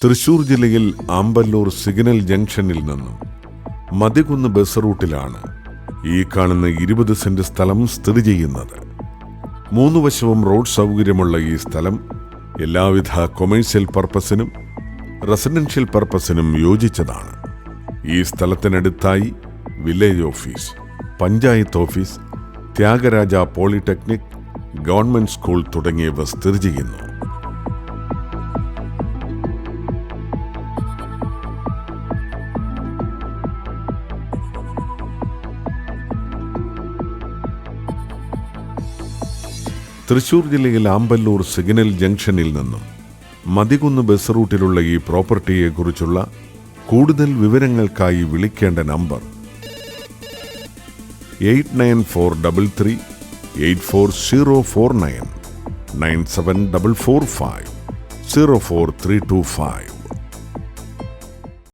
തൃശൂർ ജില്ലയിൽ ആമ്പല്ലൂർ സിഗ്നൽ ജംഗ്ഷനിൽ നിന്നും മതികുന്ന് ബസ് റൂട്ടിലാണ് ഈ കാണുന്ന 20 സെന്റ് സ്ഥലം സ്ഥിതി ചെയ്യുന്നത്. 3 വശവും റോഡ് സൗകര്യമുള്ള ഈ സ്ഥലം എല്ലാവിധ കൊമേഴ്സ്യൽ പർപ്പസിനും റെസിഡൻഷ്യൽ പർപ്പസിനും യോജിച്ചതാണ്. ഈ സ്ഥലത്തിനടുത്തായി village office, panchayat office, Thyagaraja polytechnic, government school തുടങ്ങിയവ സ്ഥിതി ചെയ്യുന്നു. തൃശൂർ ജില്ലയിൽ ആമ്പല്ലൂർ സിഗ്നൽ ജംഗ്ഷനിൽ നിന്നും മതികുന്ന് ബസ് റൂട്ടിലുള്ള ഈ പ്രോപ്പർട്ടിയെക്കുറിച്ചുള്ള കൂടുതൽ വിവരങ്ങൾക്കായി വിളിക്കേണ്ട നമ്പർ 8943384049 97445 04325.